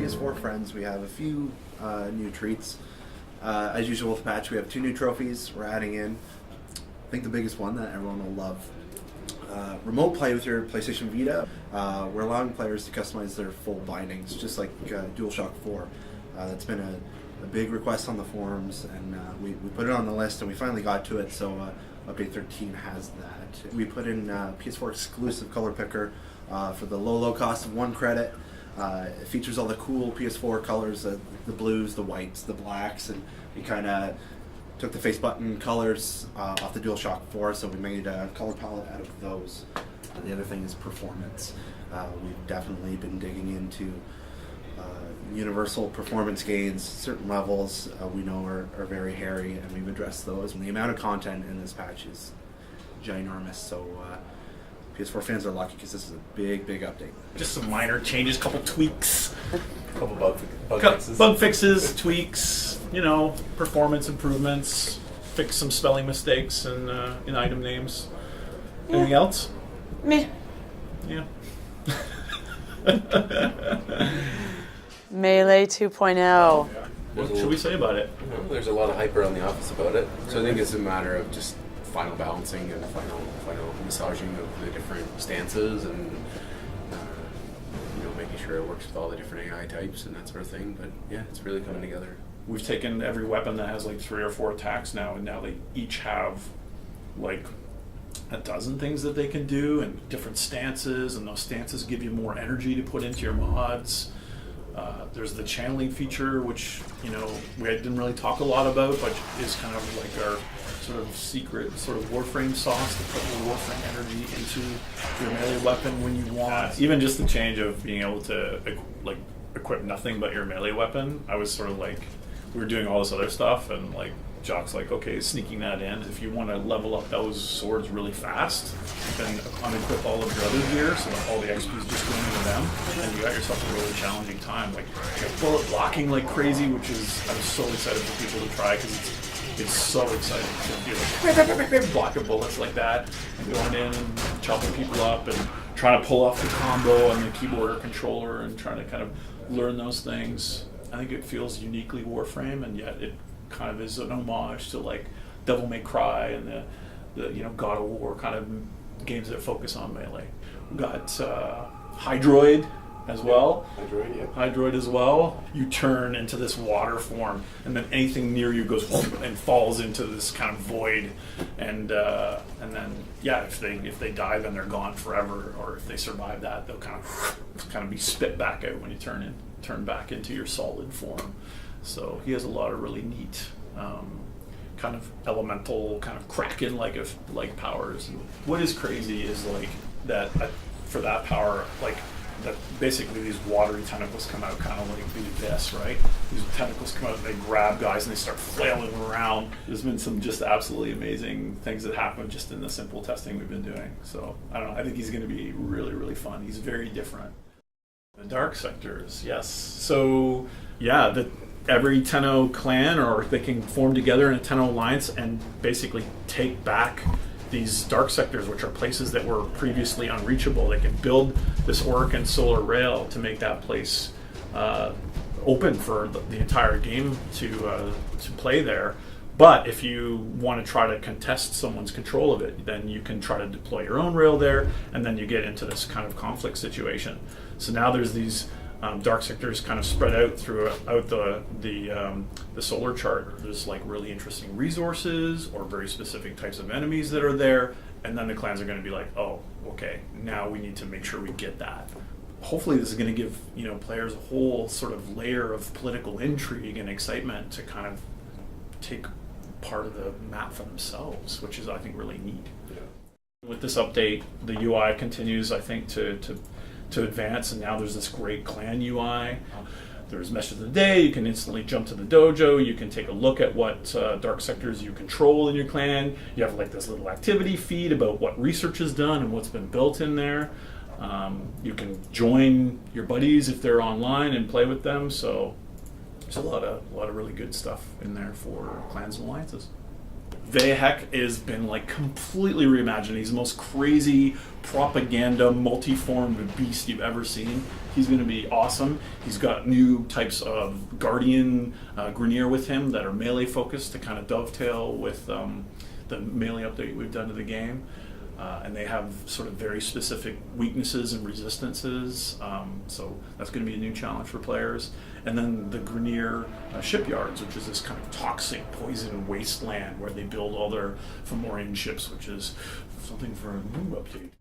PS4 friends, we have a few new treats. As usual with the patch, we have 2 new trophies we're adding in. I think the biggest one that everyone will love. Remote play with your PlayStation Vita. We're allowing players to customize their full bindings, just like DualShock 4. That's been a big request on the forums, and we put it on the list, and we finally got to it, so Update 13 has that. We put in PS4 exclusive color picker for the low cost of 1 credit. It features all the cool PS4 colors, the blues, the whites, the blacks, and we kind of took the face button colors off the DualShock 4, so we made a color palette out of those. The other thing is performance. We've definitely been digging into universal performance gains. Certain levels we know are very hairy, and we've addressed those. And the amount of content in this patch is ginormous, so PS4 fans are lucky because this is a big update. Just some minor changes, couple tweaks. A couple bug fixes, tweaks, performance improvements, fix some spelling mistakes in item names. Yeah. Anything else? Meh. Yeah. Melee 2.0. What should we say about it? There's a lot of hype around the office about it, so I think it's a matter of just final balancing and final massaging of the different stances, and making sure it works with all the different AI types and that sort of thing. But yeah, it's really coming together. We've taken every weapon that has like 3 or 4 attacks now, and now they each have like a dozen things that they can do and different stances, and those stances give you more energy to put into your mods. There's the channeling feature, which we didn't really talk a lot about, but is kind of like our sort of secret sort of Warframe sauce to put your Warframe energy into your melee weapon when you want. Even just the change of being able to equip nothing but your melee weapon. I was sort of like, we were doing all this other stuff, and like Jock's like, okay, sneaking that in. If you want to level up those swords really fast, then unequip all of your other gear so that all the XP is just going into them, and you got yourself a really challenging time. Like bullet blocking like crazy, which is, I'm so excited for people to try, because it's so exciting to be like blocking bullets like that and going in and chopping people up and trying to pull off the combo on the keyboard or controller and trying to kind of learn those things. I think it feels uniquely Warframe, and yet it kind of is an homage to like Devil May Cry and the God of War kind of games that focus on melee. We've got Hydroid as well. Hydroid as well. You turn into this water form, and then anything near you goes and falls into this kind of void, and then if they die, then they're gone forever, or if they survive that, they'll kind of be spit back out when you turn back into your solid form. So he has a lot of really neat kind of elemental, kind of kraken like powers. And what is crazy is like that for that power, like that basically these watery tentacles come out kind of like the abyss, right? These tentacles come out and they grab guys and they start flailing around. There's been some just absolutely amazing things that happen just in the simple testing we've been doing. So I don't know, I think he's going to be really, really fun. He's very different. The dark sectors, yes. So yeah, every Tenno clan, or they can form together in a Tenno alliance and basically take back these dark sectors, which are places that were previously unreachable. They can build this Auric and Solar Rail to make that place open for the entire game to play there. But if you want to try to contest someone's control of it, then you can try to deploy your own rail there, and then you get into this kind of conflict situation. So now there's these dark sectors kind of spread out throughout the solar chart. There's like really interesting resources or very specific types of enemies that are there, and then the clans are going to be like, oh, okay, now we need to make sure we get that. Hopefully this is going to give players a whole sort of layer of political intrigue and excitement to kind of take part of the map for themselves, which is, I think, really neat. Yeah. With this update, the UI continues, I think, to advance, and now there's this great clan UI. There's Message of the Day. You can instantly jump to the dojo. You can take a look at what dark sectors you control in your clan. You have like this little activity feed about what research is done and what's been built in there. You can join your buddies if they're online and play with them. So there's a lot of really good stuff in there for clans and alliances. Vehek has been like completely reimagined. He's the most crazy propaganda, multi-formed beast you've ever seen. He's going to be awesome. He's got new types of Guardian Grineer with him that are melee focused to kind of dovetail with the melee update we've done to the game. And they have sort of very specific weaknesses and resistances. So that's going to be a new challenge for players. And then the Grineer shipyards, which is this kind of toxic poison wasteland where they build all their Fomorian ships, which is something for a new update.